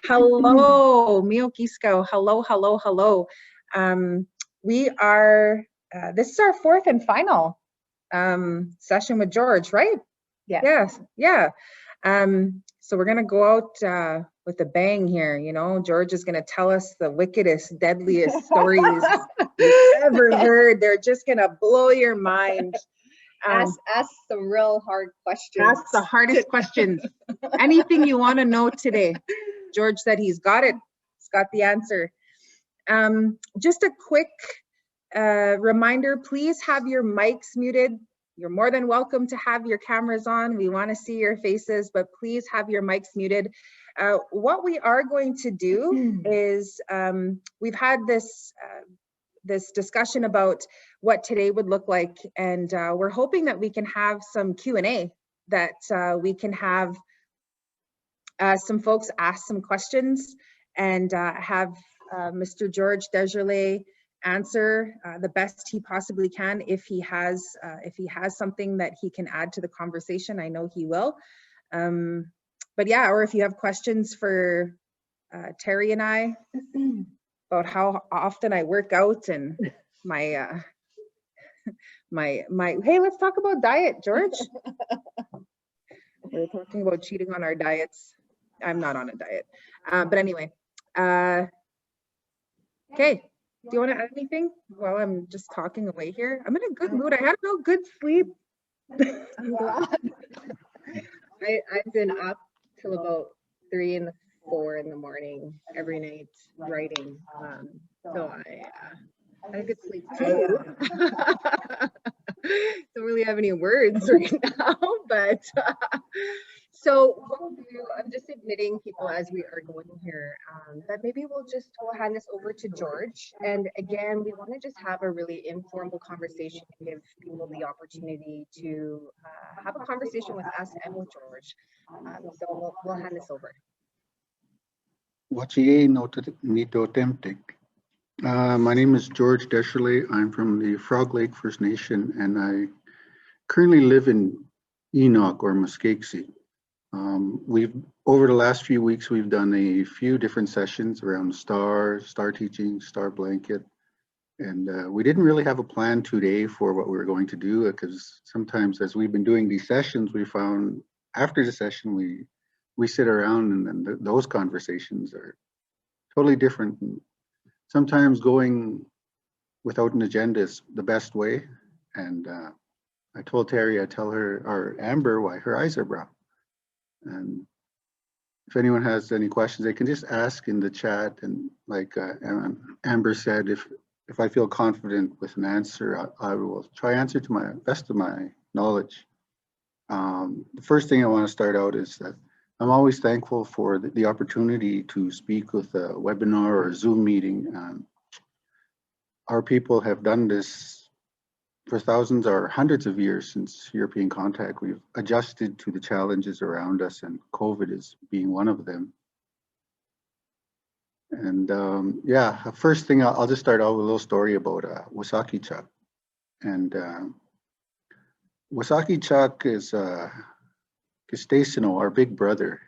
Hello, Miyokisko. Hello, hello, hello. We are, this is our fourth and final session with George, right? Yeah. Yes, yeah. So we're gonna go out with a bang here, you know. George is gonna tell us the wickedest, deadliest stories you've ever heard. They're just gonna blow your mind. Ask some real hard questions. Ask the hardest questions. Anything you want to know today. George said he's got it. He's got the answer. Just a quick reminder, please have your mics muted. You're more than welcome to have your cameras on. We want to see your faces, but please have your mics muted. What we are going to do is we've had this discussion about what today would look like, and we're hoping that we can have some Q&A, that we can have some folks ask some questions and have Mr. George Desjarlais answer the best he possibly can if he has something that he can add to the conversation. I know he will. But yeah, or if you have questions for Terry and I about how often I work out and my hey, let's talk about diet, George. We're talking about cheating on our diets. I'm not on a diet, but anyway. Okay, do you want to add anything while I'm just talking away here? I'm in a good mood. I had a real good sleep. I'm glad. I've been up till about 3 and 4 in the morning every night writing. So I had a good sleep too. Don't really have any words right now, but so what we'll do, I'm just admitting people as we are going here, that maybe we'll hand this over to George. And again, we want to just have a really informal conversation and give people the opportunity to have a conversation with us and with George. So we'll hand this over. My name is George Desjarlais. I'm from the Frog Lake First Nation, and I currently live in Enoch or Muskegee. Over the last few weeks, we've done a few different sessions around star teaching, star blanket, and we didn't really have a plan today for what we were going to do, because sometimes as we've been doing these sessions, we found after the session we sit around and then those conversations are totally different. And sometimes going without an agenda is the best way. And I told Terry, I tell her, or Amber, why her eyes are brown. And if anyone has any questions, they can just ask in the chat. And like Amber said, if I feel confident with an answer, I will try answer to my best of my knowledge. The first thing I want to start out is that I'm always thankful for the opportunity to speak with a webinar or a Zoom meeting. Our people have done this for thousands or hundreds of years since European contact. We've adjusted to the challenges around us, and COVID is being one of them. And yeah, first thing, I'll just start out with a little story about Wasaki Chuck. And Wasaki Chuck is Kistesino, our big brother.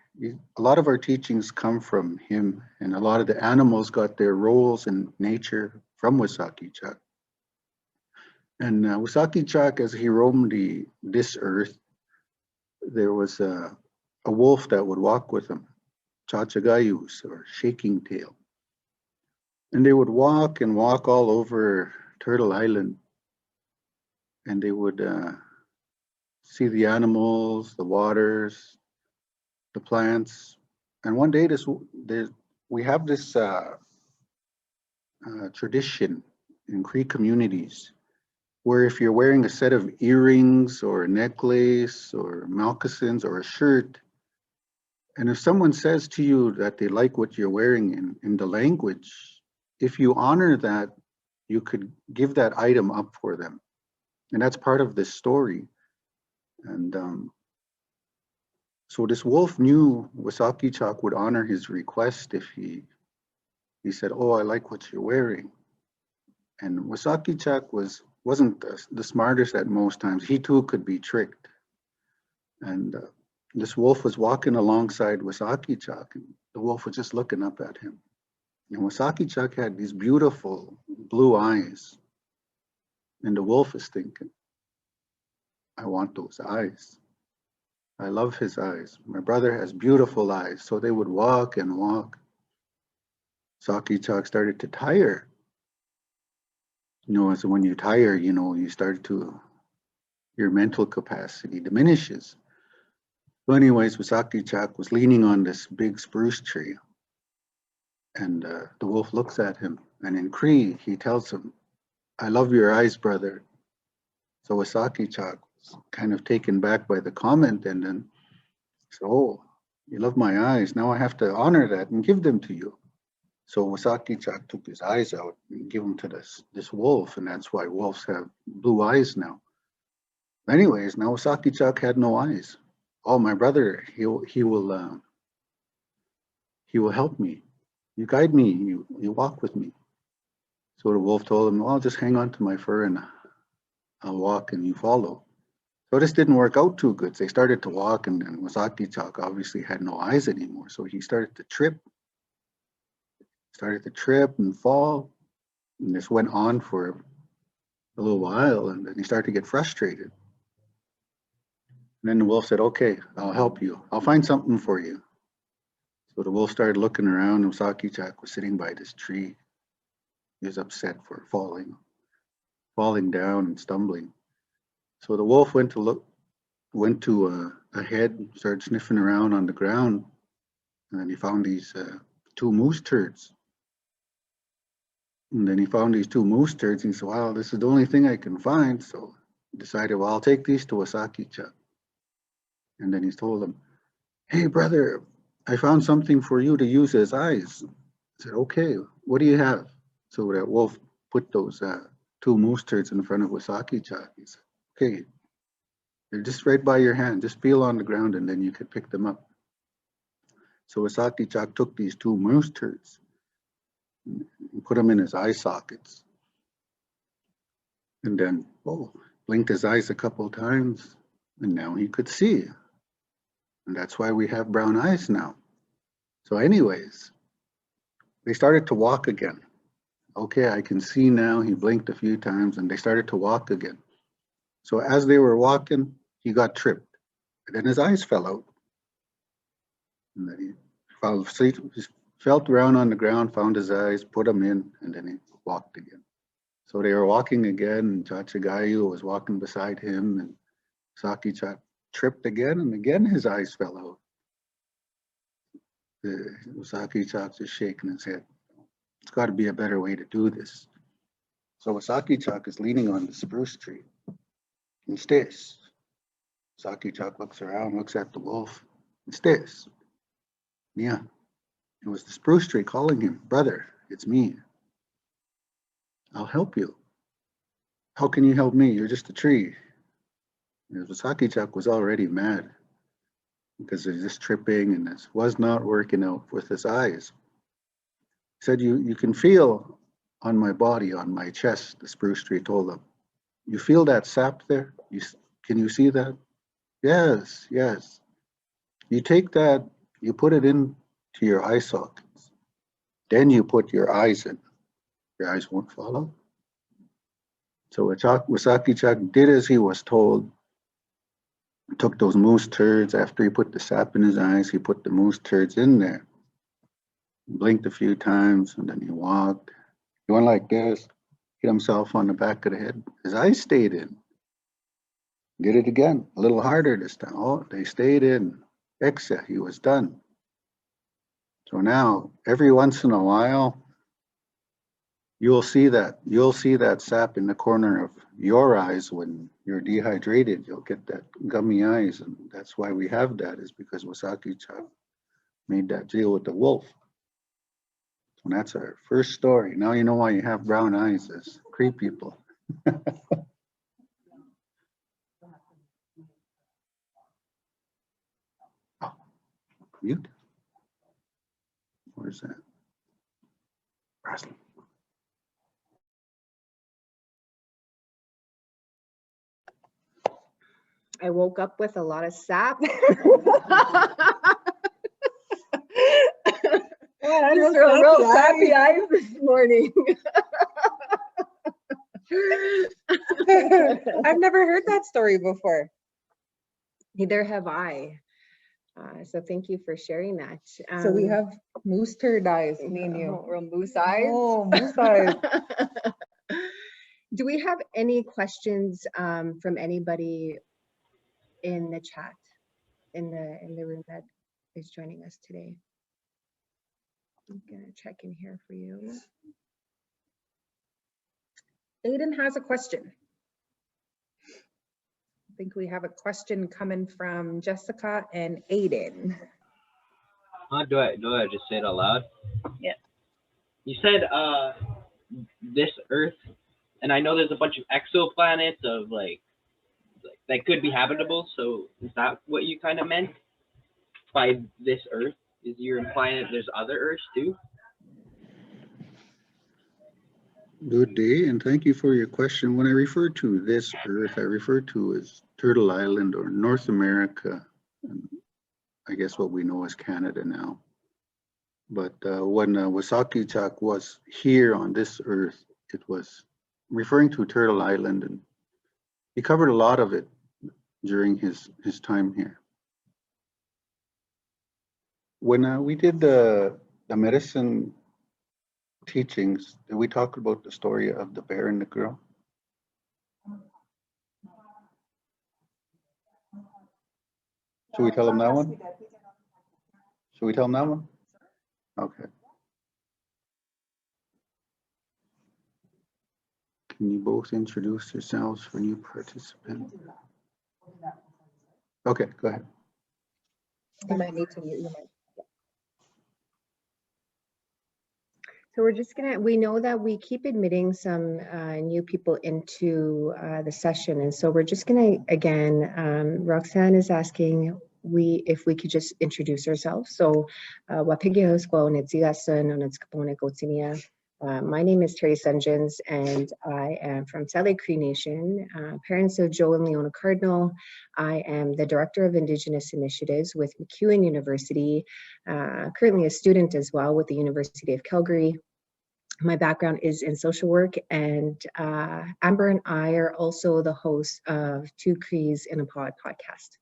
A lot of our teachings come from him, and a lot of the animals got their roles in nature from Wasaki Chuck. And Wasaki Chuck, as he roamed this earth, there was a wolf that would walk with him, Chachagayus, or shaking tail. And they would walk and walk all over Turtle Island, and they would see the animals, the waters, the plants. And one day we have this tradition in Cree communities where if you're wearing a set of earrings or a necklace or moccasins or a shirt, and if someone says to you that they like what you're wearing in the language, if you honor that, you could give that item up for them. And that's part of this story. And so this wolf knew Wasaki Chuck would honor his request if he said, "Oh, I like what you're wearing." And Wasaki Chuck wasn't the smartest at most times. He too could be tricked. And this wolf was walking alongside Wasaki Chak, and the wolf was just looking up at him. And Wasaki Chak had these beautiful blue eyes. And the wolf is thinking, I want those eyes. I love his eyes. My brother has beautiful eyes. So they would walk and walk. Saki Chak started to tire. So when you tire, you start to, your mental capacity diminishes. So anyways, Wasaki Chak was leaning on this big spruce tree. And the wolf looks at him. And in Cree, he tells him, I love your eyes, brother. So Wasaki Chak was kind of taken back by the comment and then said, oh, you love my eyes. Now I have to honor that and give them to you. So Wasaki Chak took his eyes out and gave them to this wolf. And that's why wolves have blue eyes now. Anyways, now Wasaki Chak had no eyes. Oh, my brother, he will help me. You guide me, you walk with me. So the wolf told him, well, just hang on to my fur and I'll walk and you follow. So this didn't work out too good. They started to walk and Wasaki Chak obviously had no eyes anymore. So he started to trip and fall. And this went on for a little while and then he started to get frustrated. And then the wolf said, okay, I'll help you. I'll find something for you. So the wolf started looking around and Wasaki Chak was sitting by this tree. He was upset for falling down and stumbling. So the wolf went to ahead, started sniffing around on the ground, and then he found these two moose turds. And then he found these two moose turds and he said, wow, this is the only thing I can find. So he decided, well, I'll take these to Wasaki Chak. And then he told him, hey, brother, I found something for you to use as eyes. I said, okay, what do you have? So that wolf put those two moose turds in front of Wasaki Chak. He said, okay, they're just right by your hand. Just feel on the ground and then you could pick them up. So Wasaki Chak took these two moose turds and put them in his eye sockets. And then, blinked his eyes a couple times and now he could see. And that's why we have brown eyes now. So anyways, they started to walk again. Okay, I can see now. He blinked a few times and they started to walk again. So as they were walking, he got tripped. And then his eyes fell out. And then he felt around on the ground, found his eyes, put them in, and then he walked again. So they were walking again, and Chachagayu was walking beside him, and Saki Chak tripped again, and again his eyes fell out. Saki Chak just shaking his head. It's got to be a better way to do this. So Wasaki Chak is leaning on the spruce tree and stays. Saki Chak looks around, looks at the wolf, and stays. Yeah, it was the spruce tree calling him, brother, it's me. I'll help you. How can you help me? You're just a tree. Wasaki Chak was already mad because of this tripping and this was not working out with his eyes. He said, you can feel on my body, on my chest, the spruce tree told him. You feel that sap there? Can you see that? Yes, yes. You take that, you put it into your eye sockets. Then you put your eyes in. Your eyes won't fall out. So Wasaki Chak did as he was told. Took those moose turds. After he put the sap in his eyes, he put the moose turds in there. Blinked a few times and then he walked. He went like this, hit himself on the back of the head. His eyes stayed in. Did it again, a little harder this time. Oh, they stayed in. Exa, he was done. So now, every once in a while, you'll see that sap in the corner of your eyes when you're dehydrated. You'll get that gummy eyes, and that's why we have that, is because Wasaki Chak made that deal with the wolf. So that's our first story. Now you know why you have brown eyes as Cree people. Oh, mute. Where's that? Roslyn. I woke up with a lot of sap. Just real sappy eyes this morning. I've never heard that story before. Neither have I. So thank you for sharing that. So we have moose turd eyes, me and you. Real moose eyes. Oh, moose eyes. Do we have any questions from anybody in the chat, in the room that is joining us today? I'm gonna check in here for you. Aiden has a question. I think we have a question coming from Jessica and Aiden. Do I just say it out loud? Yeah. You said this Earth, and I know there's a bunch of exoplanets of like that could be habitable. So is that what you kind of meant by this Earth? Is you're implying that there's other Earths too? Good day, and thank you for your question. When I refer to this Earth, I refer to as Turtle Island or North America, and I guess what we know as Canada now. But when Wasaki-Chak was here on this Earth, it was referring to Turtle Island, and he covered a lot of it during his time here. When we did the medicine teachings, did we talk about the story of the bear and the girl? Should we tell them that one? Should we tell them that one? Okay. Can you both introduce yourselves for new participants? Okay, go ahead. You might need to mute your mic. So we're just gonna, we know that we keep admitting some new people into the session. And so we're just gonna, again, Roxanne is asking if we could just introduce ourselves. So my name is Terry Sunjins, and I am from Salt Lake Cree Nation, parents of Joe and Leona Cardinal. I am the Director of Indigenous Initiatives with MacEwan University, currently a student as well with the University of Calgary. My background is in social work, and Amber and I are also the hosts of Two Crees in a Pod podcast.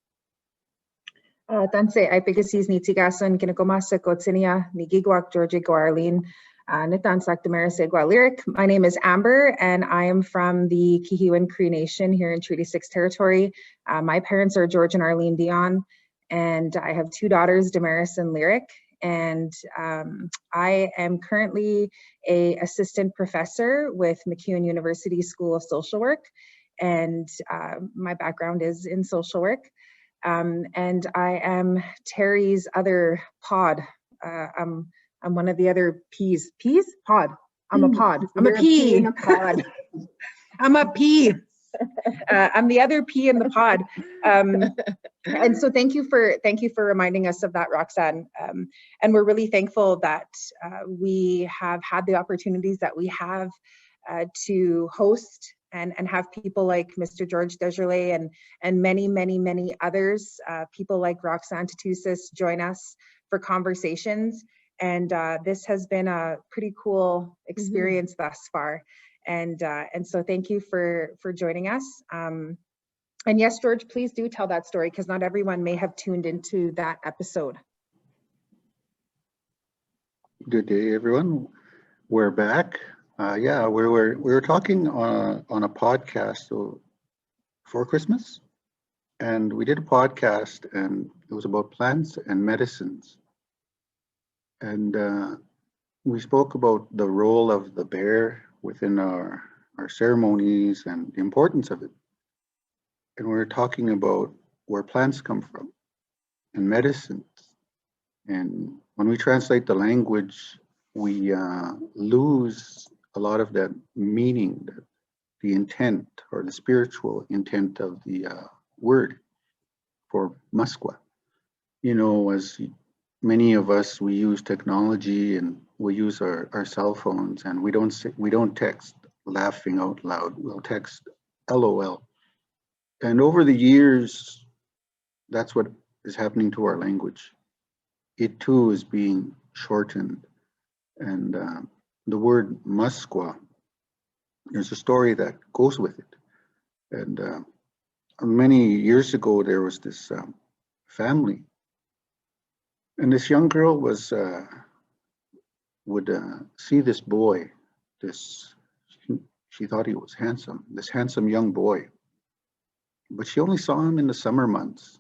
Tanse, ay pigasis ni tigasan kinakomasa kotsinia ni gigwak George Desjarlais. Lyric. My name is Amber, and I am from the Kihiwan Cree Nation here in Treaty 6 territory. My parents are George and Arlene Dion, and I have two daughters, Damaris and Lyric. And I am currently an assistant professor with MacEwan University School of Social Work, and my background is in social work. And I am Terry's other pod. I'm one of the other peas. Peas? Pod. I'm a pod. I'm a pea. In a pod. I'm a pea. I'm the other pea in the pod. And so thank you for reminding us of that, Roxanne. And we're really thankful that we have had the opportunities that we have to host and have people like Mr. George Desjarlais and many others, people like Roxanne Tatusis join us for conversations. And this has been a pretty cool experience thus far. And so thank you for joining us. And yes, George, please do tell that story, because not everyone may have tuned into that episode. Good day, everyone. We're back. Yeah, we were talking on a podcast for Christmas, and we did a podcast, and it was about plants and medicines. And we spoke about the role of the bear within our ceremonies and the importance of it. And we were talking about where plants come from and medicines. And when we translate the language, we lose a lot of that meaning, the intent or the spiritual intent of the word for Musqua. You know, as many of us, we use technology and we use our cell phones, and we don't text laughing out loud. We'll text LOL. And over the years, that's what is happening to our language. It too is being shortened. And the word Musqua, there's a story that goes with it. And many years ago, there was this family. And this young girl was would see this boy, she thought he was handsome, this handsome young boy. But she only saw him in the summer months,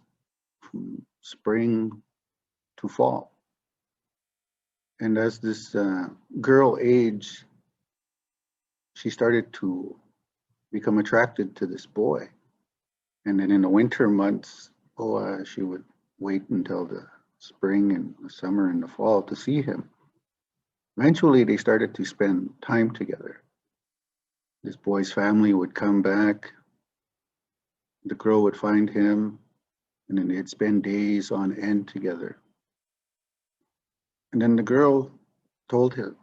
from spring to fall. And as this girl aged, she started to become attracted to this boy. And then in the winter months, she would wait until the spring and the summer and the fall to see him. Eventually, they started to spend time together. This boy's family would come back, the girl would find him, and then they'd spend days on end together. And then the girl told him,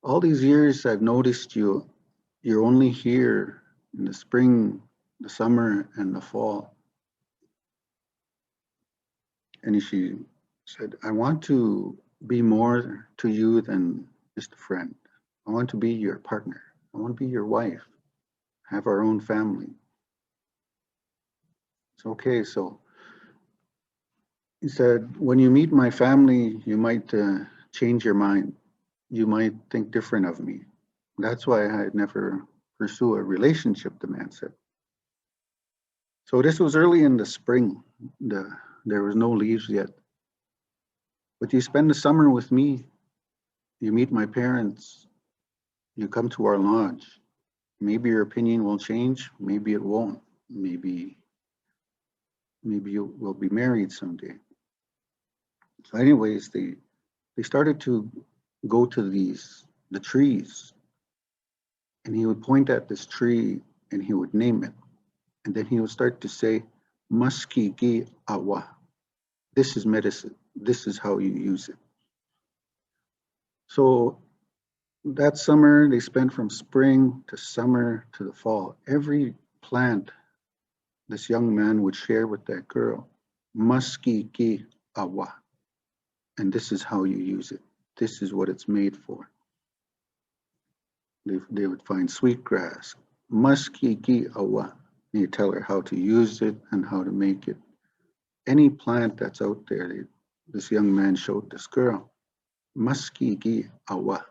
all these years I've noticed you're only here in the spring, the summer, and the fall. And she said, I want to be more to you than just a friend. I want to be your partner. I want to be your wife, have our own family. It's okay. So he said, when you meet my family, you might change your mind. You might think different of me. That's why I'd never pursue a relationship, the man said. So this was early in the spring. There was no leaves yet. But you spend the summer with me. You meet my parents. You come to our lodge. Maybe your opinion will change. Maybe it won't. Maybe you will be married someday. So anyways, they started to go to the trees. And he would point at this tree and he would name it. And then he would start to say, Maski gi awa. This is medicine. This is how you use it. So that summer, they spent from spring to summer to the fall. Every plant this young man would share with that girl, Maski gi awa. And this is how you use it. This is what it's made for. They would find sweetgrass, Maski gi awa. And you tell her how to use it and how to make it. Any plant that's out there, this young man showed this girl, Maski gi awa.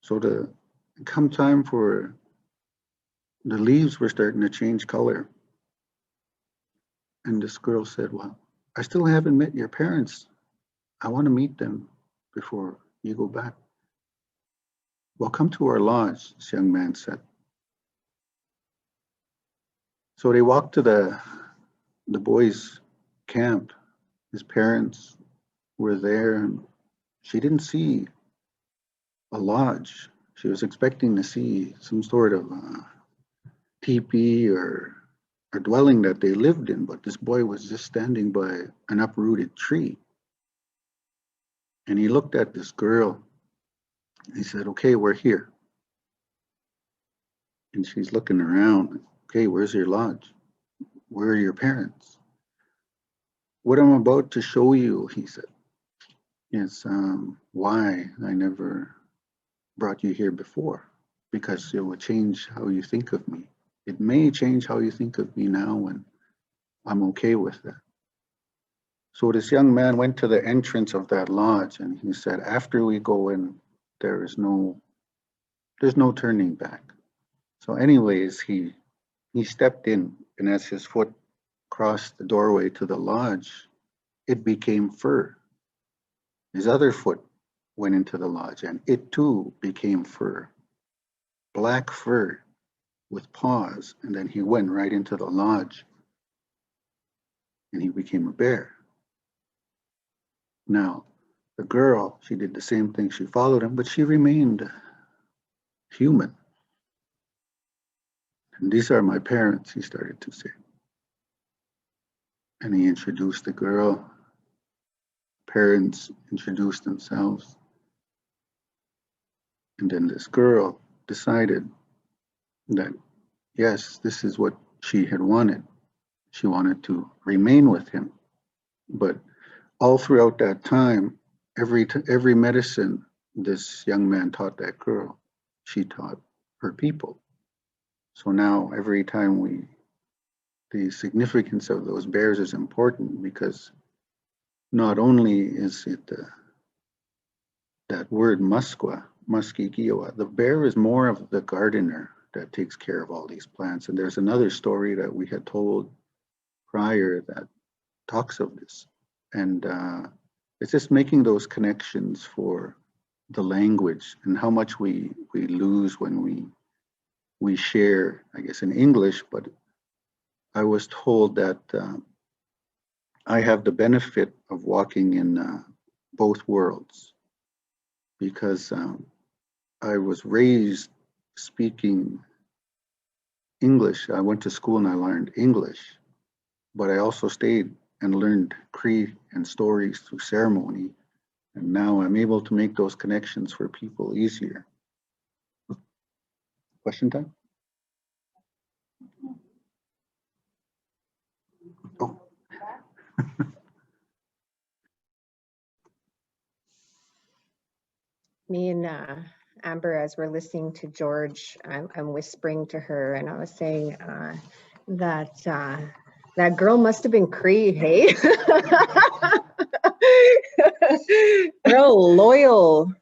So come time for the leaves were starting to change color. And this girl said, well, I still haven't met your parents. I want to meet them before you go back. Well, come to our lodge, this young man said. So they walked to the boy's camp. His parents were there. And she didn't see a lodge. She was expecting to see some sort of teepee or dwelling that they lived in, but this boy was just standing by an uprooted tree. And he looked at this girl. He said, okay, we're here. And she's looking around. Okay, where's your lodge? Where are your parents? What I'm about to show you, he said, is why I never brought you here before, because it will change how you think of me. It may change how you think of me now, and I'm okay with that. So this young man went to the entrance of that lodge and he said, after we go in, there's no turning back. So anyways, he stepped in, and as his foot crossed the doorway to the lodge, it became fur. His other foot went into the lodge and it too became fur, black fur with paws. And then he went right into the lodge and he became a bear. Now, the girl, she did the same thing. She followed him, but she remained human. And these are my parents, he started to say. And he introduced the girl. Parents introduced themselves. And then this girl decided that, yes, this is what she had wanted. She wanted to remain with him. But all throughout that time, every medicine this young man taught that girl, she taught her people. So now every time the significance of those bears is important, because not only is it that word muskwa, muskikiwa, the bear is more of the gardener that takes care of all these plants. And there's another story that we had told prior that talks of this. And it's just making those connections for the language and how much we lose when we share, I guess, in English. But I was told that I have the benefit of walking in both worlds, because I was raised speaking English. I went to school and I learned English, but I also stayed and learned Cree and stories through ceremony. And now I'm able to make those connections for people easier. Question time? Oh. Me and Amber, as we're listening to George, I'm whispering to her, and I was saying that that girl must have been Cree, hey? Real loyal.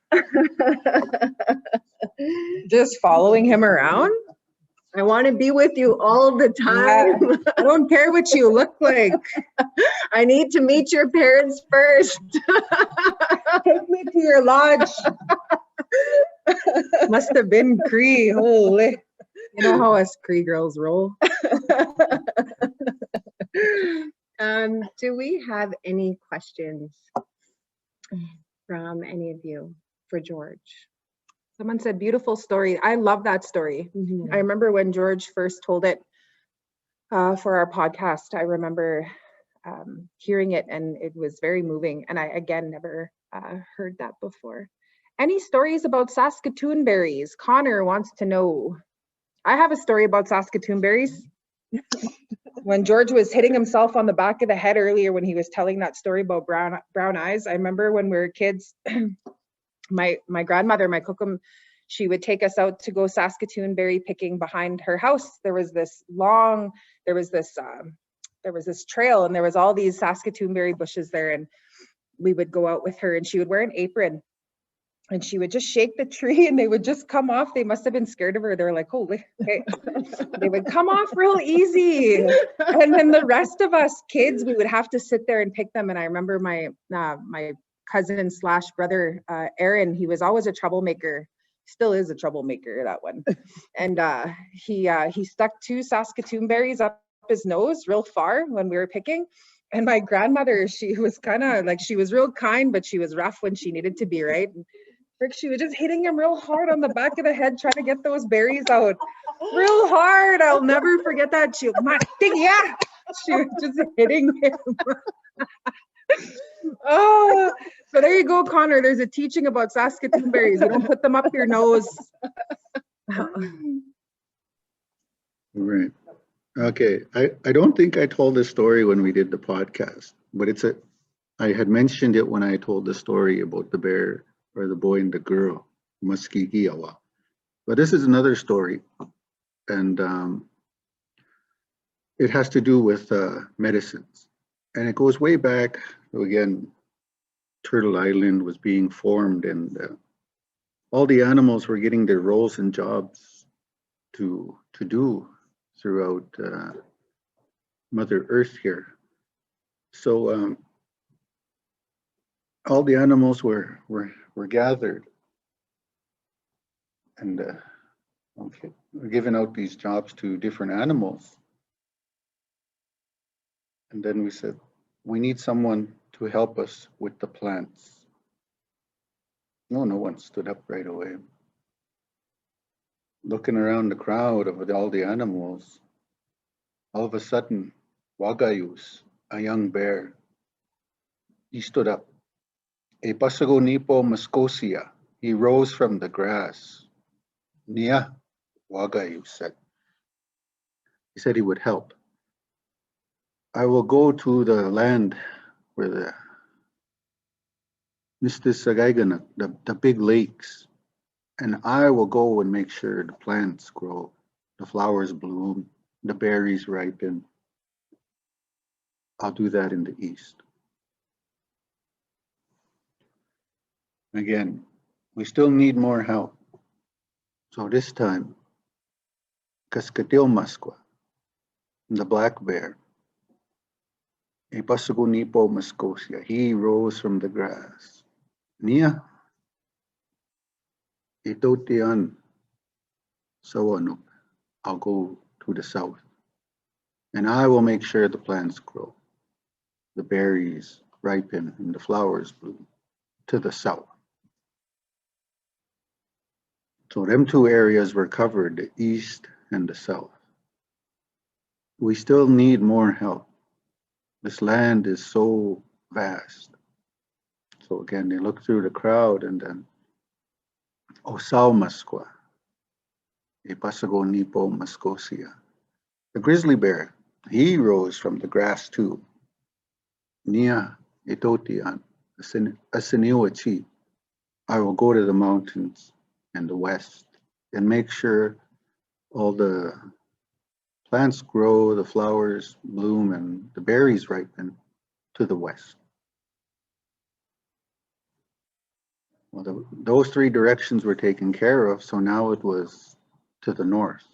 Just following him around. I want to be with you all the time. I don't care what you look like. I need to meet your parents first. Take me to your lodge. Must have been Cree. Holy. You know how us Cree girls roll. Do we have any questions from any of you for George? Someone said, beautiful story. I love that story. Mm-hmm. I remember when George first told it for our podcast. I remember hearing it, and it was very moving. And I, again, never heard that before. Any stories about Saskatoon berries? Connor wants to know. I have a story about Saskatoon berries. When George was hitting himself on the back of the head earlier when he was telling that story about brown eyes, I remember when we were kids, my grandmother, my cookum, she would take us out to go Saskatoon berry picking behind her house. There was this trail, and there was all these Saskatoon berry bushes there, and we would go out with her, and she would wear an apron, and she would just shake the tree, and they would just come off. They must have been scared of her. They were like, holy, okay. They would come off real easy. And then the rest of us kids, we would have to sit there and pick them. And I remember my cousin / brother, Aaron, he was always a troublemaker. Still is a troublemaker, that one. And he stuck 2 Saskatoon berries up his nose real far when we were picking. And my grandmother, she was kind of like, she was real kind, but she was rough when she needed to be, right? And she was just hitting him real hard on the back of the head, trying to get those berries out real hard. I'll never forget that. She was just hitting him. Oh, so there you go, Connor. There's a teaching about Saskatoon berries. You don't put them up your nose. Right. Okay. I don't think I told this story when we did the podcast, but I had mentioned it when I told the story about the bear or the boy and the girl, Muskigiawa. But this is another story, and it has to do with medicines. And it goes way back. Again, Turtle Island was being formed, and all the animals were getting their roles and jobs to do throughout Mother Earth here. So all the animals were gathered, and we're giving out these jobs to different animals. And then we said, we need someone to help us with the plants. No one stood up right away. Looking around the crowd of all the animals, all of a sudden, Wagayus, a young bear, he stood up. A Pasagonipo muscosia, he rose from the grass. Nia, Wagayu said. He said he would help. I will go to the land where the Mr. Sagaiganak, the big lakes, and I will go and make sure the plants grow, the flowers bloom, the berries ripen. I'll do that in the east. Again, we still need more help. So this time, Cascatil Masqua, the black bear, Ipasagunipo Mascosia, he rose from the grass. Nia, Itotian Sawanuk, I'll go to the south, and I will make sure the plants grow, the berries ripen, and the flowers bloom to the south. So them two areas were covered, the east and the south. We still need more help. This land is so vast. So again, they look through the crowd and then Osao Masqua, Ipasago Nipo Mascosia. The grizzly bear, he rose from the grass too. Nia Itotian, Asiniwachi. I will go to the mountains and the west and make sure all the plants grow, the flowers bloom, and the berries ripen to the west. Well, those three directions were taken care of, so now it was to the north.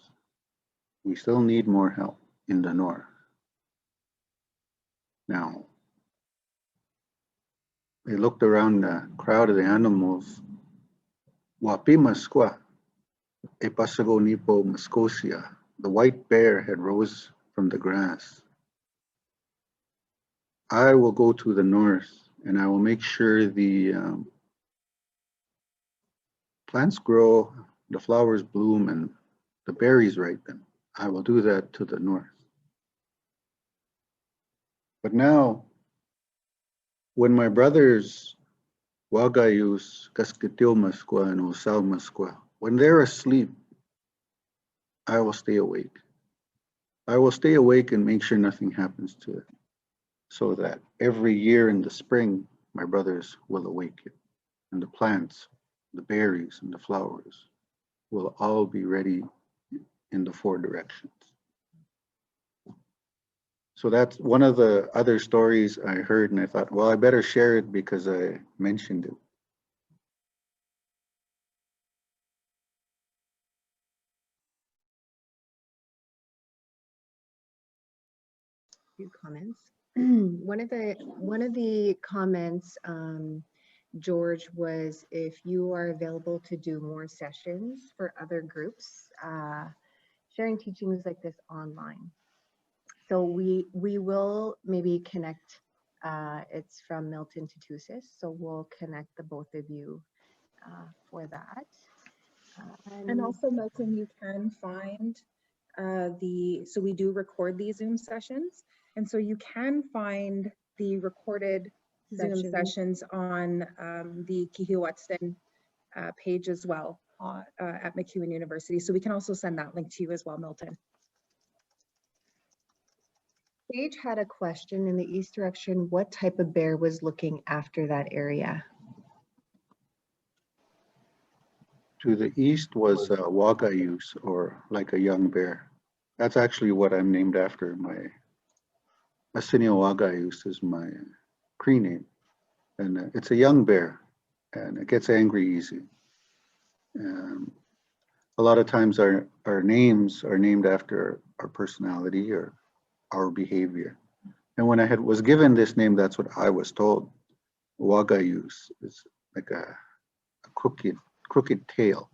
We still need more help in the north. Now, they looked around the crowd of the animals. Wapi Masqua, Epasago Nipo Mascosia, the white bear had rose from the grass. I will go to the north and I will make sure the plants grow, the flowers bloom, and the berries ripen. I will do that to the north. But now, when my brothers, Wagayus, Cascatil Masqua, and Osao Masqua, when they're asleep, I will stay awake. I will stay awake and make sure nothing happens to it, so that every year in the spring, my brothers will awaken, and the plants, the berries, and the flowers will all be ready in the four directions. So that's one of the other stories I heard, and I thought, well, I better share it because I mentioned it. Few comments. One of the comments, George, was if you are available to do more sessions for other groups, sharing teachings like this online. So we will maybe connect. It's from Milton to Tusis, so we'll connect the both of you for that. And also, Milton, you can find so we do record these Zoom sessions, and so you can find the recorded Zoom sessions on the Kihiwatsin page as well at MacEwan University. So we can also send that link to you as well, Milton. Paige had a question in the east direction. What type of bear was looking after that area? To the east was Wagayus, or like a young bear. That's actually what I'm named after. My Asinio Wagayus is my Cree name. And it's a young bear, and it gets angry easy. A lot of times our names are named after our personality or our behavior. And when I was given this name, that's what I was told. Wagayus is like a crooked tail,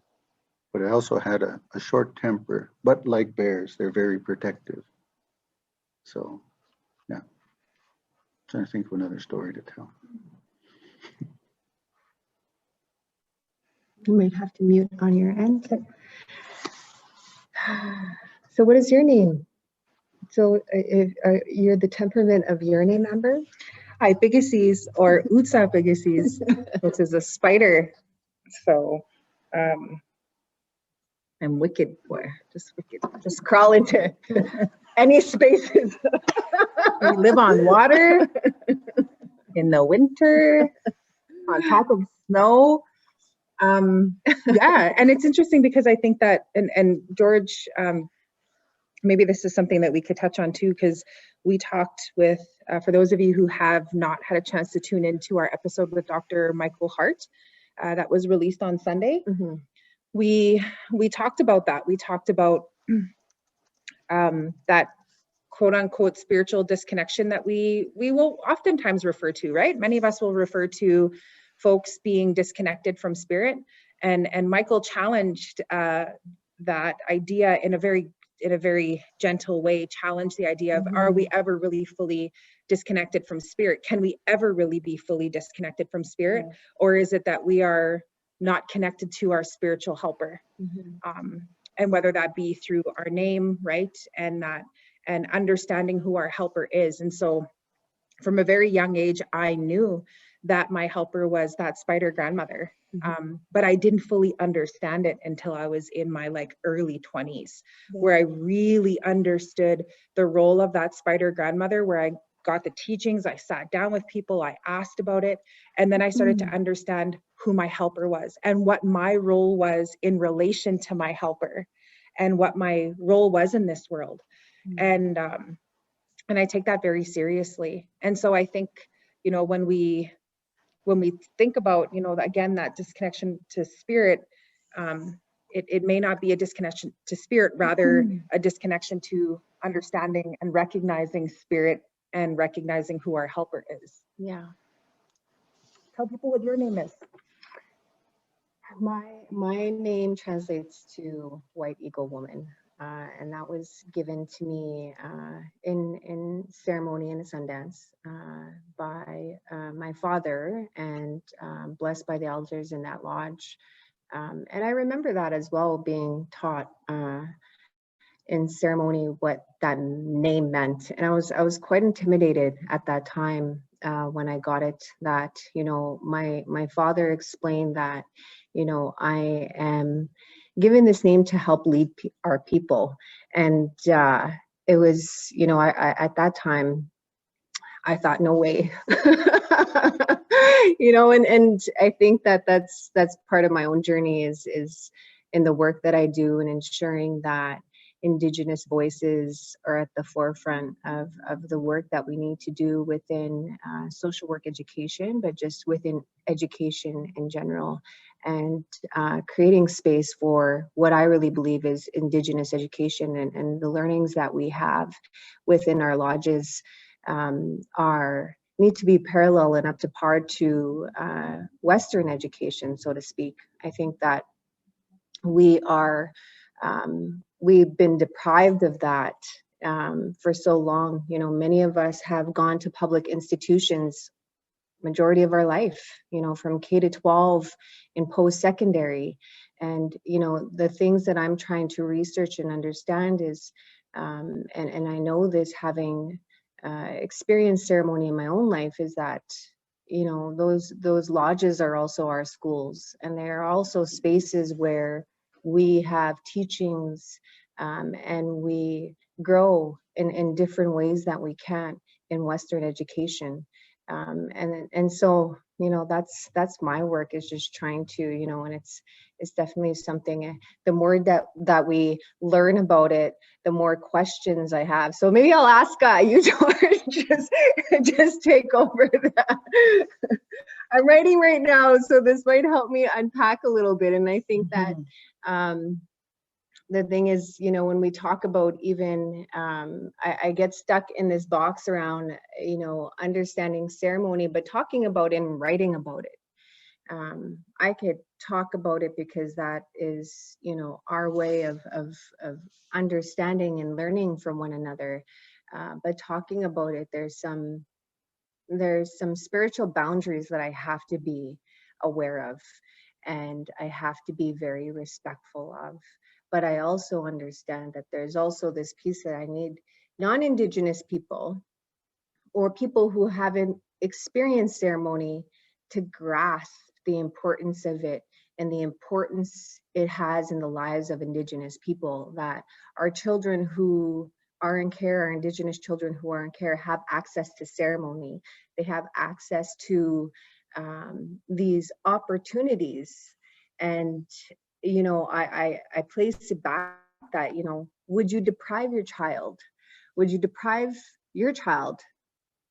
but it also had a short temper, but like bears, they're very protective. So, yeah. I'm trying to think of another story to tell. You might have to mute on your end. So what is your name? So if you're the temperament of your name, Amber? Hi, Bigases, or Utsa Bigases, which is a spider. So I'm wicked, boy. Just wicked. Just crawl into any spaces. We live on water in the winter, on top of snow. Yeah, and it's interesting because I think that, and George, maybe this is something that we could touch on too, because we talked with, for those of you who have not had a chance to tune into our episode with Dr. Michael Hart, that was released on Sunday. Mm-hmm. We talked about that. We talked about that quote unquote spiritual disconnection that we will oftentimes refer to, right? Many of us will refer to folks being disconnected from spirit, and Michael challenged that idea in a very gentle way, challenged the idea of, are we ever really fully disconnected from spirit? Can we ever really be fully disconnected from spirit? Yeah. Or is it that we are not connected to our spiritual helper? And whether that be through our name, right? And understanding who our helper is. And so from a very young age, I knew that my helper was that spider grandmother. But I didn't fully understand it until I was in my early 20s, where I really understood the role of that spider grandmother, where I got the teachings, I sat down with people, I asked about it, and then I started to understand who my helper was and what my role was in relation to my helper and what my role was in this world. And I take that very seriously. And so I think, when we think about, again, that disconnection to spirit, it may not be a disconnection to spirit, rather a disconnection to understanding and recognizing spirit and recognizing who our helper is. Yeah. Tell people what your name is. My name translates to White Eagle Woman, and that was given to me in ceremony in a Sundance by my father, and blessed by the elders in that lodge. And I remember that as well, being taught in ceremony what that name meant, and I was quite intimidated at that time when I got it. That my father explained that I am given this name to help lead our people, and it was I at that time I thought, no way. And I think that's part of my own journey is in the work that I do, and ensuring that Indigenous voices are at the forefront of the work that we need to do within social work education, but just within education in general, and creating space for what I really believe is Indigenous education, and the learnings that we have within our lodges need to be parallel and up to par to Western education, so to speak. I think that we've been deprived of that for so long. Many of us have gone to public institutions majority of our life, from K to 12 in post-secondary. And, the things that I'm trying to research and understand is, and I know this having experienced ceremony in my own life, is that those lodges are also our schools, and they are also spaces where we have teachings and we grow in different ways that we can in Western education. And so that's my work, is just trying to and it's definitely something, the more that we learn about it, the more questions I have. So maybe I'll ask you, George, just take over that. I'm writing right now, so this might help me unpack a little bit. And I think that the thing is, when we talk about even, I get stuck in this box around, understanding ceremony, but talking about and writing about it. I could talk about it because that is, our way of understanding and learning from one another. But talking about it, there's some spiritual boundaries that I have to be aware of, and I have to be very respectful of. But I also understand that there's also this piece that I need non-Indigenous people, or people who haven't experienced ceremony, to grasp the importance of it and the importance it has in the lives of Indigenous people, that our children who are in care, our Indigenous children who are in care, have access to ceremony. They have access to these opportunities. And, you know, I place it back that, you know, would you deprive your child? Would you deprive your child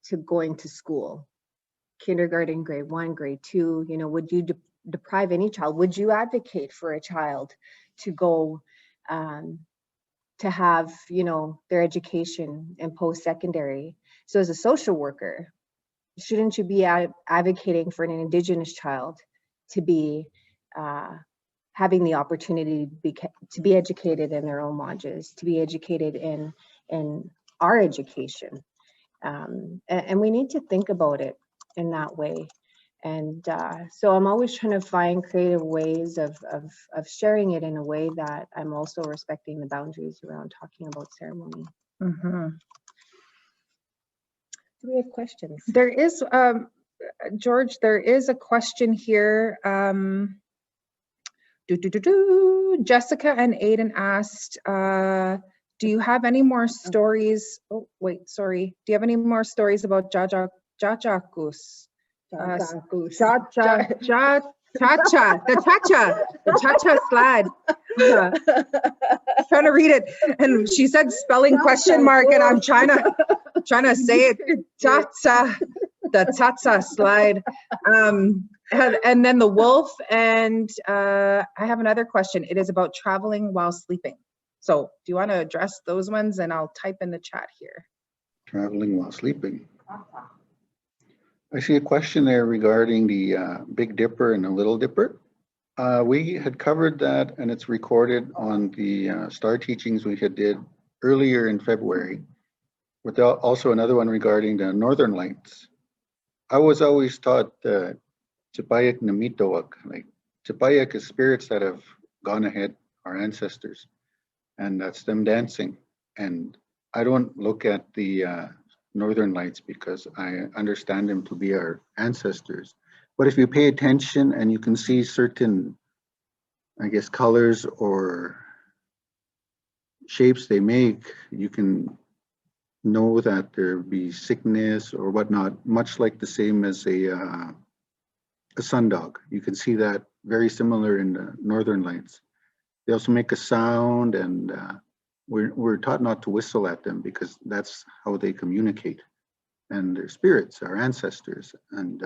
to going to school? Kindergarten, grade 1, grade 2, you know, would you deprive any child? Would you advocate for a child to go to have, you know, their education in post-secondary? So as a social worker, shouldn't you be advocating for an Indigenous child to be having the opportunity to be educated in their own lodges, to be educated in our education? And we need to think about it in that way. And so I'm always trying to find creative ways of sharing it in a way that I'm also respecting the boundaries around talking about ceremony. Mhm. Do we have questions? There is, George, there is a question here. Jessica and Aiden asked, do you have any more stories? Oh, wait, sorry. Do you have any more stories about Jajakus? The cha-cha slide. Trying to read it, and she said spelling question mark, and I'm trying to say it. Cha-cha, the cha-cha slide. And then the wolf, and I have another question. It is about traveling while sleeping. So do you want to address those ones? And I'll type in the chat here. Traveling while sleeping. I see a question there regarding the Big Dipper and the Little Dipper. We had covered that, and it's recorded on the Star Teachings we had did earlier in February, with also another one regarding the Northern Lights. I was always taught Chipayak Namitoak, like Chipayak is spirits that have gone ahead, our ancestors, and that's them dancing. And I don't look at the Northern Lights because I understand them to be our ancestors. But if you pay attention and you can see certain, I guess, colors or shapes they make, you can know that there be sickness or whatnot, much like the same as a sundog. You can see that very similar in the Northern Lights. They also make a sound, and we're taught not to whistle at them because that's how they communicate. And their spirits, our ancestors. And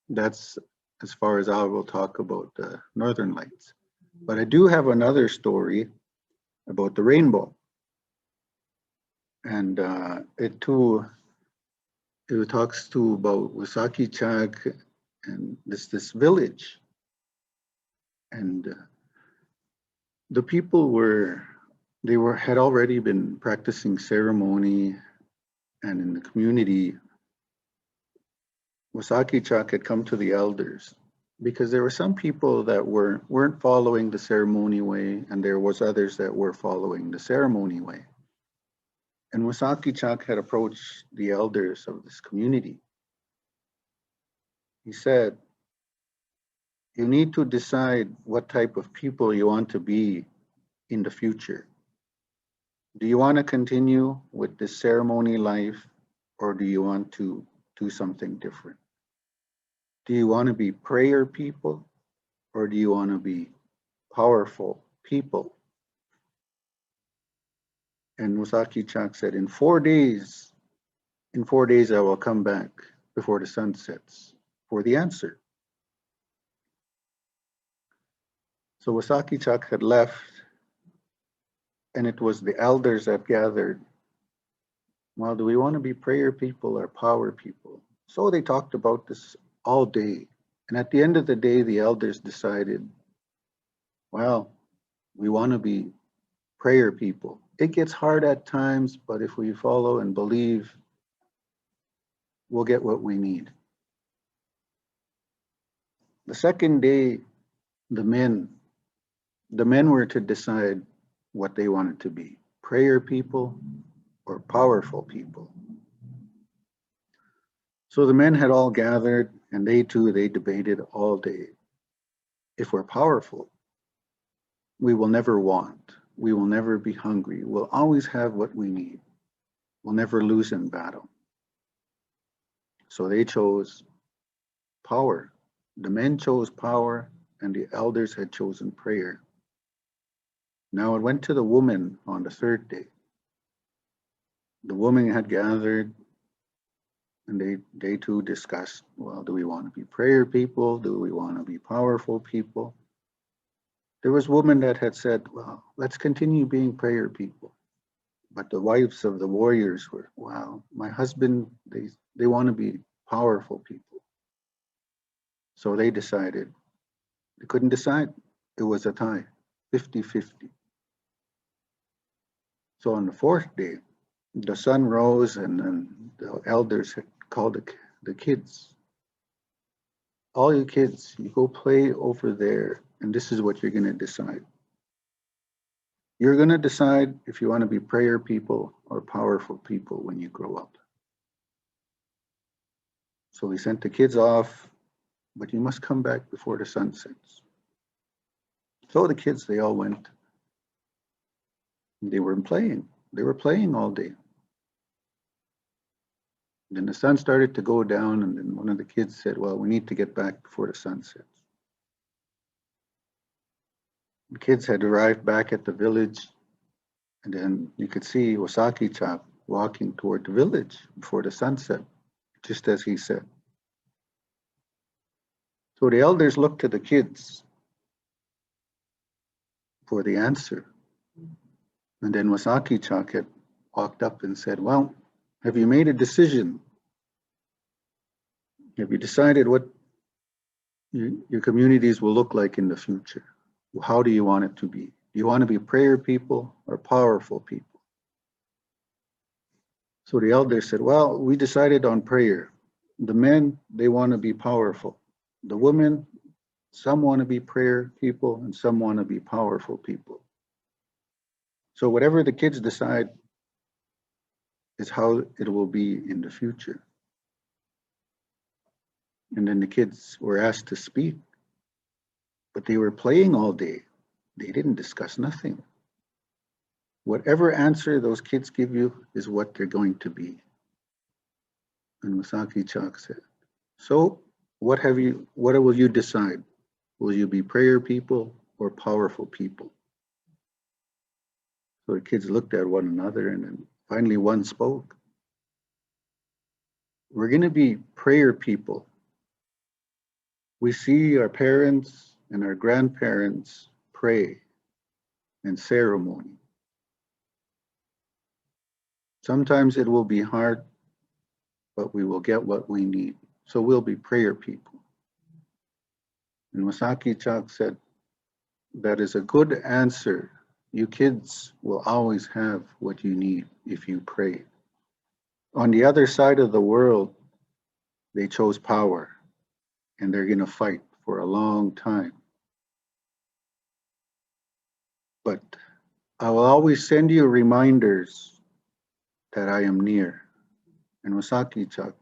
that's as far as I will talk about the Northern Lights. But I do have another story about the rainbow. And it talks to about Wasaki Chak and this village. And the people had already been practicing ceremony, and in the community, Wasaki Chak had come to the elders because there were some people that weren't following the ceremony way, and there was others that were following the ceremony way. And Wasaki Chak had approached the elders of this community. He said, you need to decide what type of people you want to be in the future. Do you want to continue with this ceremony life, or do you want to do something different? Do you want to be prayer people, or do you want to be powerful people? And Wasaki Chak said, in 4 days I will come back before the sun sets for the answer. So Wasaki Chak had left, and it was the elders that gathered. Well, do we want to be prayer people or power people? So they talked about this all day. And at the end of the day, the elders decided, well, we want to be prayer people. It gets hard at times, but if we follow and believe, we'll get what we need. The second day, the men were to decide what they wanted to be, prayer people or powerful people. So the men had all gathered, and they debated all day. if we're powerful, we will never want. We will never be hungry. We'll always have what we need. We'll never lose in battle. So they chose power. The men chose power, and the elders had chosen prayer. Now it went to the woman on the third day. The woman had gathered, and they too discussed, well, do we want to be prayer people? Do we want to be powerful people? There was women that had said, well, let's continue being prayer people. But the wives of the warriors were, wow, my husband, they want to be powerful people. So they decided, they couldn't decide. It was a tie, 50-50. So on the fourth day, the sun rose, and then the elders had called the kids. All you kids, you go play over there, and this is what you're going to decide. You're going to decide if you want to be prayer people or powerful people when you grow up. So we sent the kids off, but you must come back before the sun sets. So the kids, they all went. They were playing. They were playing all day. Then the sun started to go down, and then one of the kids said, well, we need to get back before the sun sets. The kids had arrived back at the village, and then you could see Wasaki Chap walking toward the village before the sunset, just as he said. So the elders looked to the kids for the answer. And then Wasaki Chak had walked up and said, well, have you made a decision? Have you decided what your communities will look like in the future? How do you want it to be? Do you want to be prayer people or powerful people? So the elders said, well, we decided on prayer. The men, they want to be powerful. The women, some want to be prayer people and some want to be powerful people. So whatever the kids decide is how it will be in the future. And then the kids were asked to speak, but they were playing all day. They didn't discuss nothing. Whatever answer those kids give you is what they're going to be. And Wasaki Chak said, so what will you decide? Will you be prayer people or powerful people? So the kids looked at one another, and then finally one spoke. We're going to be prayer people. We see our parents and our grandparents pray and ceremony. Sometimes it will be hard, but we will get what we need. So we'll be prayer people. And Wasaki Chak said, that is a good answer. You kids will always have what you need if you pray. On the other side of the world, they chose power, and they're going to fight for a long time. But I will always send you reminders that I am near. And Wasaki Chak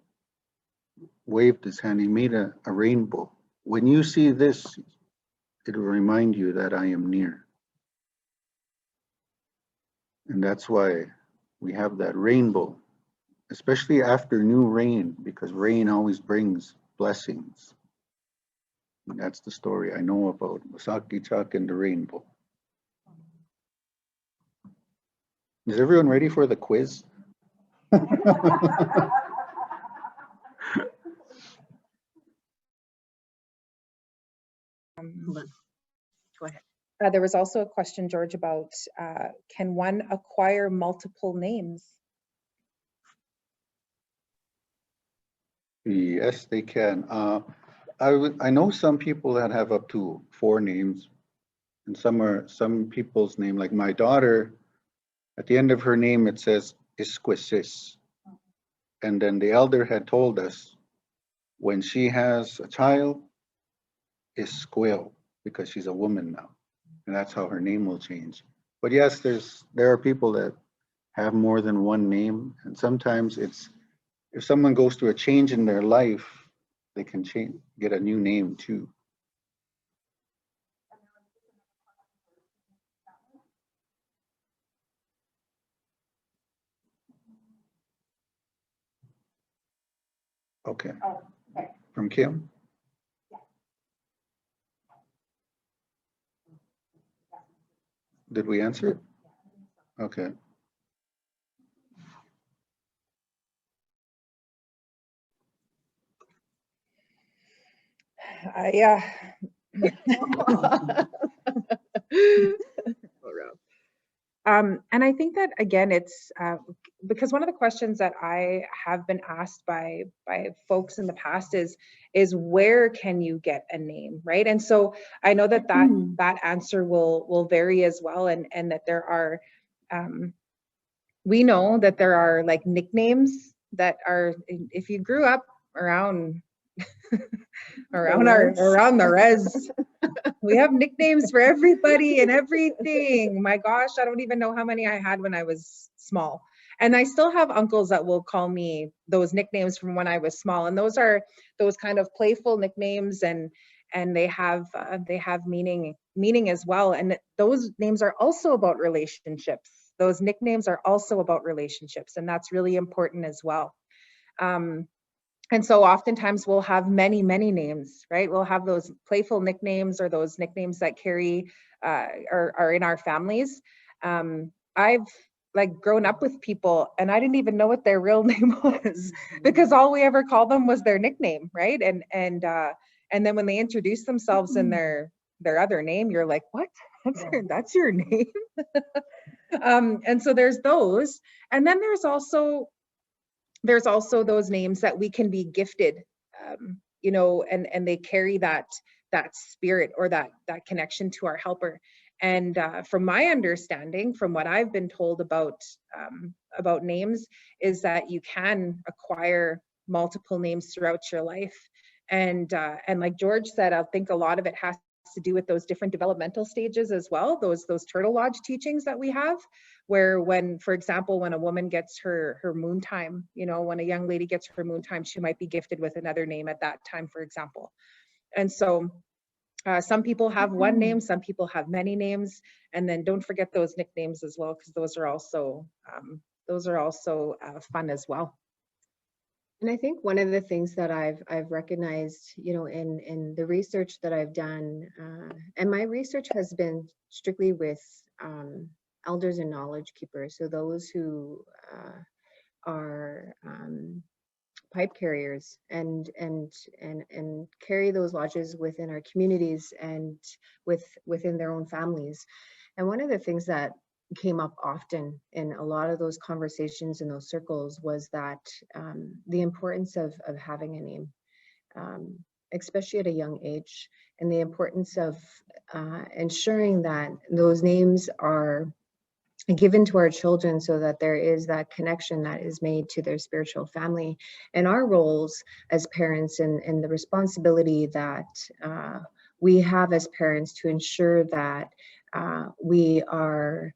waved his hand. He made a rainbow. When you see this, it will remind you that I am near. And that's why we have that rainbow, especially after new rain, because rain always brings blessings. And that's the story I know about Wasaki Chak and the rainbow. Is everyone ready for the quiz? Go ahead. There was also a question, George, about can one acquire multiple names? Yes, they can. I know some people that have up to 4 names, and some people's name, like my daughter, at the end of her name it says Isquisis. And then the elder had told us when she has a child, Isquil, because she's a woman now. And that's how her name will change. But yes, there are people that have more than one name, and sometimes it's, if someone goes through a change in their life, they can get a new name too. Okay. Oh, okay. From Kim? Did we answer it? Okay. Yeah. And I think that again, it's because one of the questions that I have been asked by folks in the past is where can you get a name, right? And so I know that that answer will vary as well, and that there are we know that there are like nicknames that are, if you grew up around around the res. We have nicknames for everybody and everything. My gosh, I don't even know how many I had when I was small. And I still have uncles that will call me those nicknames from when I was small. And those are those kind of playful nicknames, and they have meaning as well. And those names are also about relationships. Those nicknames are also about relationships, and that's really important as well. And so oftentimes we'll have many names, right? We'll have those playful nicknames or those nicknames that carry are in our families. I've like grown up with people and I didn't even know what their real name was, because all we ever called them was their nickname, right? And then when they introduce themselves in their other name, you're like, what? That's your name? And so there's those. And then there's also those names that we can be gifted, you know, and they carry that spirit or that connection to our helper. And from my understanding, from what I've been told about names, is that you can acquire multiple names throughout your life. And like George said, I think a lot of it has to do with those different developmental stages as well, those Turtle Lodge teachings that we have, where when, for example, when a woman gets her moon time, you know, when a young lady gets her moon time, she might be gifted with another name at that time, for example. And so some people have one name, some people have many names, and then don't forget those nicknames as well, because those are also fun as well. And I think one of the things that I've recognized, you know, in the research that I've done, and my research has been strictly with elders and knowledge keepers, so those who are pipe carriers and carry those lodges within our communities and within their own families. And one of the things that came up often in a lot of those conversations in those circles was that the importance of having a name, especially at a young age, and the importance of ensuring that those names are given to our children so that there is that connection that is made to their spiritual family, and our roles as parents and the responsibility that we have as parents to ensure that we are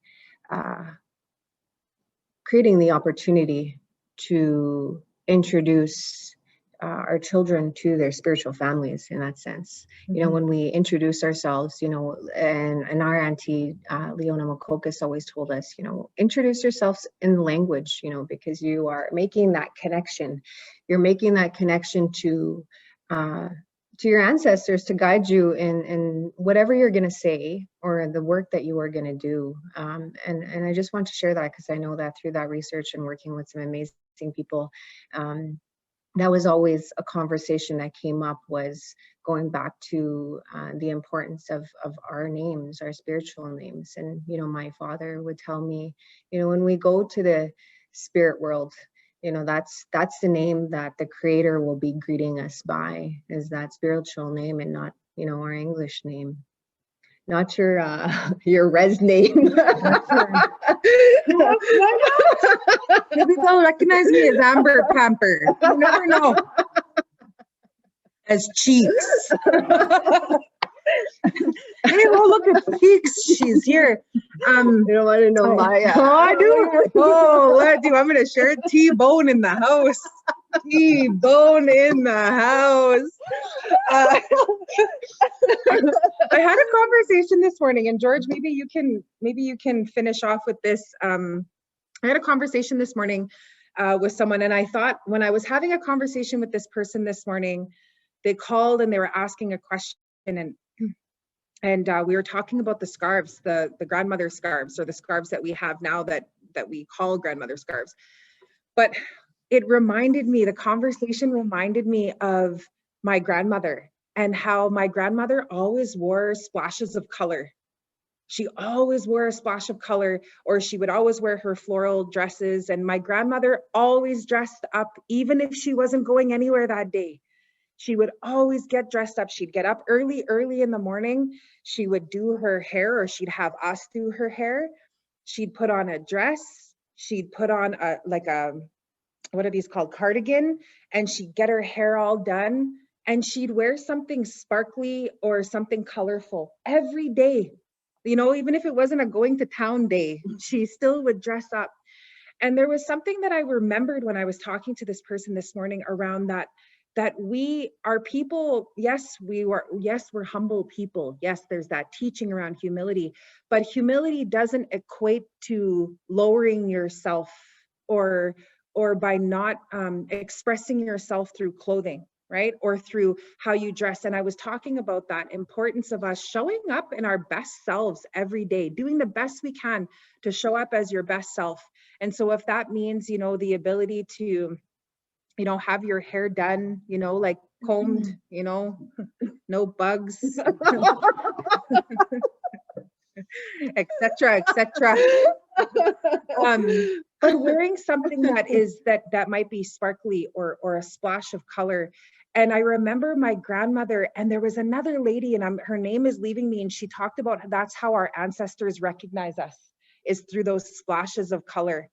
creating the opportunity to introduce our children to their spiritual families in that sense. You know, when we introduce ourselves, you know, and our auntie Leona Makokas always told us, you know, introduce yourselves in language, you know, because you are making that connection. You're making that connection to your ancestors to guide you in whatever you're going to say or the work that you are going to do. And I just want to share that because I know that through that research and working with some amazing people, that was always a conversation that came up, was going back to the importance of our names, our spiritual names. And, you know, my father would tell me, you know, when we go to the spirit world, you know, that's the name that the Creator will be greeting us by, is that spiritual name, and not, you know, our English name, not your res name. Maybe they'll recognize me as Amber Pamper. You never know. As Cheeks. Hey, oh, look at Cheeks. She's here. You don't want to know Maya. Oh, I do. Oh, what do? I'm going to share T-Bone in the house. T-Bone in the house. I had a conversation this morning, and George, maybe you can finish off with this. I had a conversation this morning with someone, and I thought when I was having a conversation with this person this morning, they called and they were asking a question, and we were talking about the scarves, the grandmother scarves, or the scarves that we have now that we call grandmother scarves. But it reminded me, the conversation reminded me of my grandmother, and how my grandmother always wore splashes of color. She always wore a splash of color, or she would always wear her floral dresses. And my grandmother always dressed up, even if she wasn't going anywhere that day. She would always get dressed up. She'd get up early in the morning. She would do her hair, or she'd have us do her hair. She'd put on a dress. She'd put on what are these called? Cardigan. And she'd get her hair all done. And she'd wear something sparkly or something colorful every day. You know, even if it wasn't a going to town day, she still would dress up. And there was something that I remembered when I was talking to this person this morning around that we are people. Yes, we're humble people. Yes, there's that teaching around humility, but humility doesn't equate to lowering yourself or by not expressing yourself through clothing, right? Or through how you dress. And I was talking about that importance of us showing up in our best selves every day, doing the best we can to show up as your best self. And so if that means, you know, the ability to, you know, have your hair done, you know, like combed, you know, no bugs, etc., etc. But wearing something that might be sparkly or a splash of color. And I remember my grandmother, and there was another lady, and her name is leaving me, and she talked about that's how our ancestors recognize us, is through those splashes of color.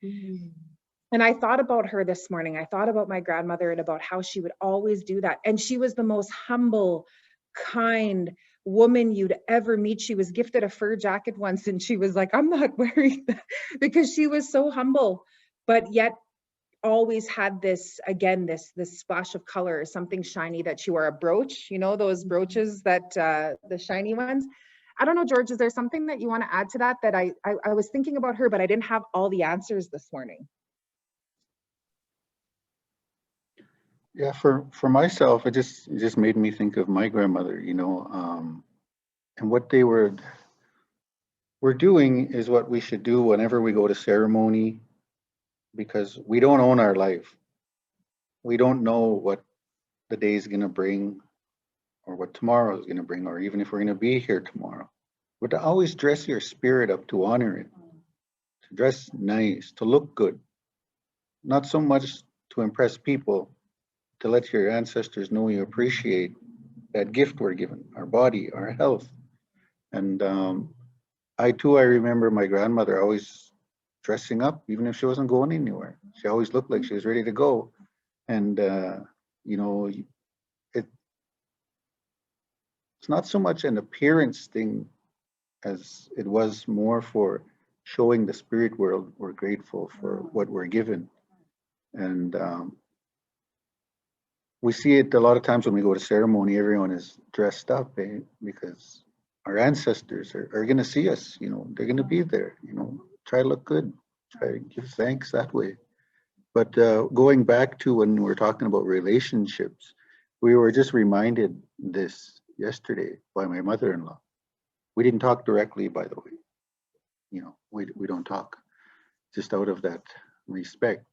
And I thought about her this morning. I thought about my grandmother and about how she would always do that. And she was the most humble, kind woman you'd ever meet. She was gifted a fur jacket once, and she was like, I'm not wearing that, because she was so humble, but yet always had this, again, this splash of color, something shiny that she wore. A brooch, you know, those brooches that the shiny ones. I don't know, George, is there something that you want to add to that? That I was thinking about her, but I didn't have all the answers this morning. Yeah, for myself, it just made me think of my grandmother, you know, and what they were doing is what we should do whenever we go to ceremony, because we don't own our life. We don't know what the day is going to bring, or what tomorrow is going to bring, or even if we're going to be here tomorrow. But to always dress your spirit up, to honor it, to dress nice, to look good, not so much to impress people, to let your ancestors know you appreciate that gift we're given, our body, our health. And I remember my grandmother always dressing up, even if she wasn't going anywhere. She always looked like she was ready to go. And, you know, it's not so much an appearance thing as it was more for showing the spirit world we're grateful for what we're given. And we see it a lot of times when we go to ceremony, everyone is dressed up, because our ancestors are going to see us, you know, they're going to be there, you know, try to look good, try to give thanks that way. But going back to when we're talking about relationships, we were just reminded this yesterday by my mother-in-law. We didn't talk directly, by the way. You know, we don't talk, just out of that respect.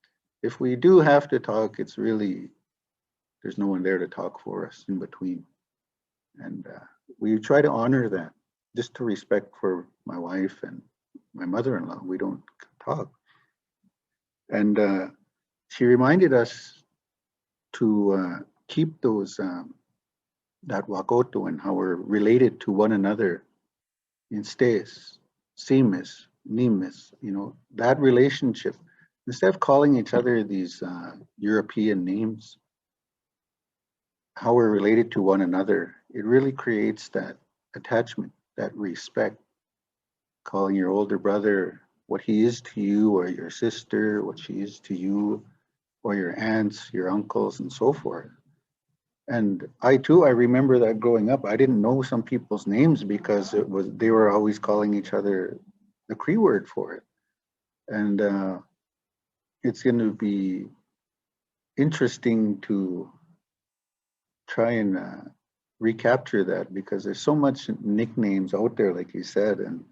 If we do have to talk, it's really, there's no one there to talk for us in between. And we try to honor that, just to respect for my wife and my mother-in-law. We don't talk. And she reminded us to keep those, that wakoto, and how we're related to one another in stays, simis, nimis, you know, that relationship. Instead of calling each other these European names, how we're related to one another, it really creates that attachment, that respect. Calling your older brother what he is to you, or your sister what she is to you, or your aunts, your uncles, and so forth. And I remember that growing up, I didn't know some people's names because they were always calling each other the Cree word for it. And it's going to be interesting to try and recapture that, because there's so much nicknames out there, like you said, and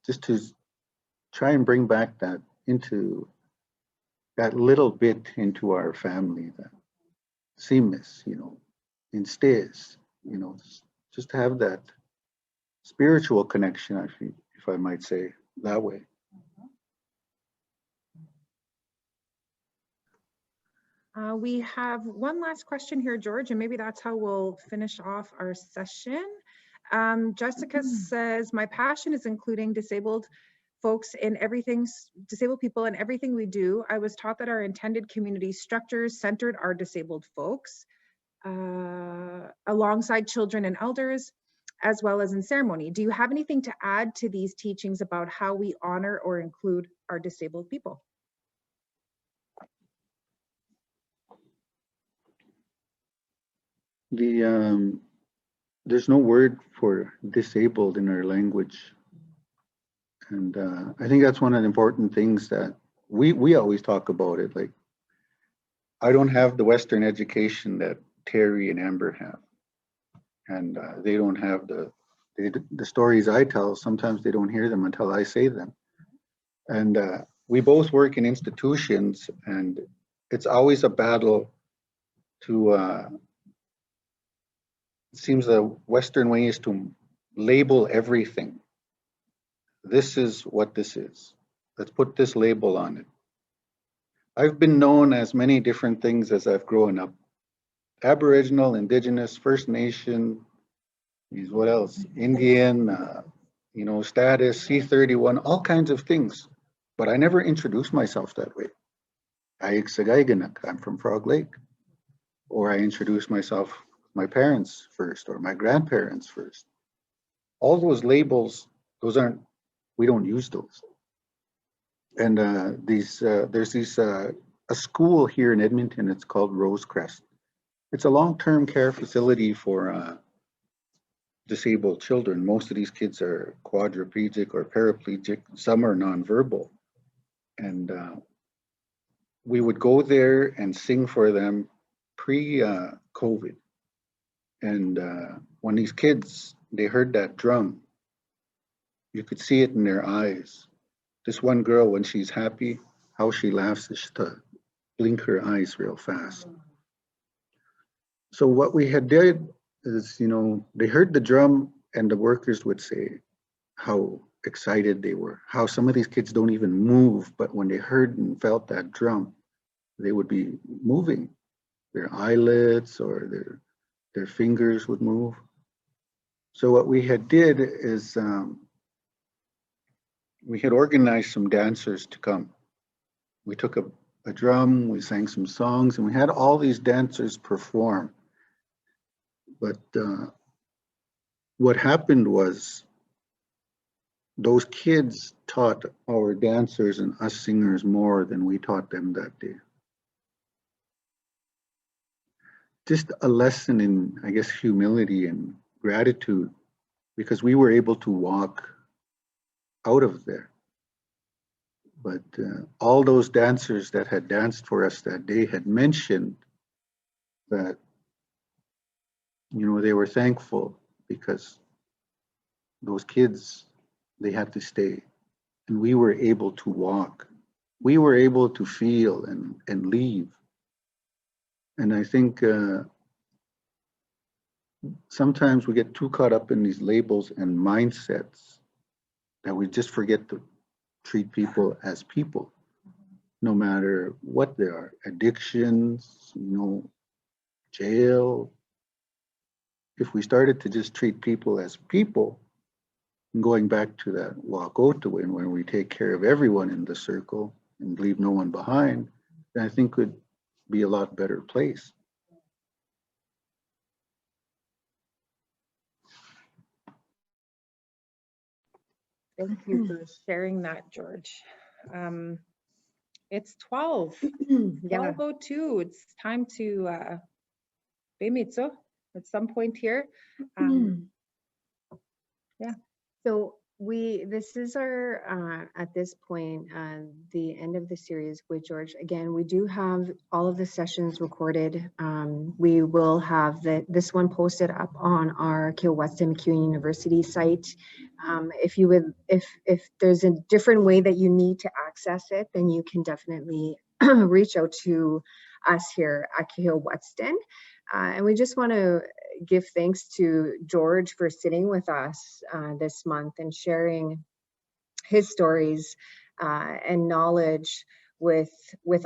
just to try and bring back that into that little bit into our family, that seamless, instead, just to have that spiritual connection, I think, if I might say that way. We have one last question here, George, and maybe that's how we'll finish off our session. Jessica says, my passion is including disabled folks in everything, disabled people in everything we do. I was taught that our intended community structures centered our disabled folks alongside children and elders, as well as in ceremony. Do you have anything to add to these teachings about how we honor or include our disabled people? There's no word for disabled in our language. And I think that's one of the important things that we always talk about it. Like, I don't have the Western education that Terry and Amber have. And they don't have the stories I tell. Sometimes they don't hear them until I say them. And we both work in institutions, and it's always a battle to, it seems the Western way is to label everything. This is what this is. Let's put this label on it. I've been known as many different things as I've grown up. Aboriginal, Indigenous, First Nation, what else? Indian, status, C31, all kinds of things. But I never introduced myself that way. I'm from Frog Lake. Or I introduce myself, my parents first, or my grandparents first. All those labels, we don't use those. And there's a school here in Edmonton, it's called Rosecrest. It's a long-term care facility for disabled children. Most of these kids are quadriplegic or paraplegic. Some are nonverbal. And we would go there and sing for them pre-COVID. And when these kids, they heard that drum, you could see it in their eyes. This one girl, when she's happy, how she laughs is to blink her eyes real fast. So what we had did is, they heard the drum and the workers would say how excited they were, how some of these kids don't even move, but when they heard and felt that drum, they would be moving. Their eyelids or their fingers would move. So what we had did is we had organized some dancers to come. We took a drum, we sang some songs, and we had all these dancers perform. But what happened was those kids taught our dancers and us singers more than we taught them that day. Just a lesson in, I guess, humility and gratitude, because we were able to walk out of there. But all those dancers that had danced for us that day had mentioned that, they were thankful because those kids, they had to stay. And we were able to walk. We were able to feel and leave. And I think sometimes we get too caught up in these labels and mindsets that we just forget to treat people as people, no matter what they are. Addictions, jail. If we started to just treat people as people, going back to that Wakoto, when we take care of everyone in the circle and leave no one behind, then I think could be a lot better place. Thank you for sharing that, George. It's 12. Yeah. 12:02. It's time to at some point here. Yeah. So This is our, at this point, the end of the series with George. Again, we do have all of the sessions recorded. We will have this one posted up on our Kiowatsin MacEwan University site. If there's a different way that you need to access it, then you can definitely reach out to us here at Kiowatsin. And we just want to give thanks to George for sitting with us this month and sharing his stories and knowledge with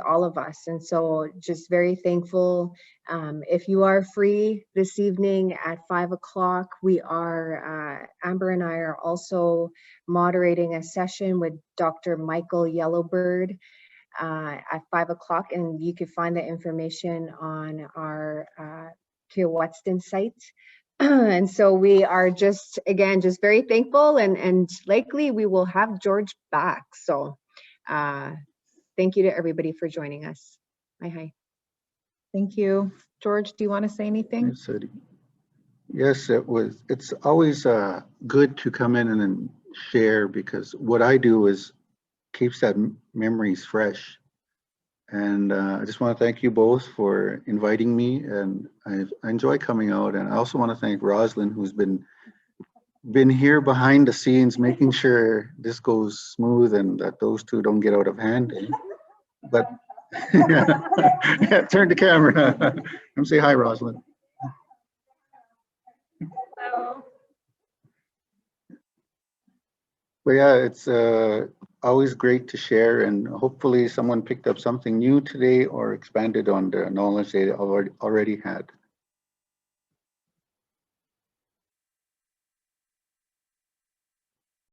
all of us. And so just very thankful. If you are free this evening at 5 o'clock, we are, Amber and I are also moderating a session with Dr. Michael Yellowbird at 5 o'clock, and you can find the information on our Kiowatsin site. And so we are just, again, just very thankful, and likely we will have George back. So thank you to everybody for joining us. Hi. Thank you. George, do you want to say anything? Yes, it's always good to come in and then share, because what I do is keeps that memories fresh. And I just want to thank you both for inviting me, and I enjoy coming out. And I also want to thank Rosalind, who's been here behind the scenes, making sure this goes smooth and that those two don't get out of hand. But yeah, turn the camera. Come say hi, Rosalind. Hello. But yeah, it's always great to share, and hopefully someone picked up something new today or expanded on the knowledge they already had.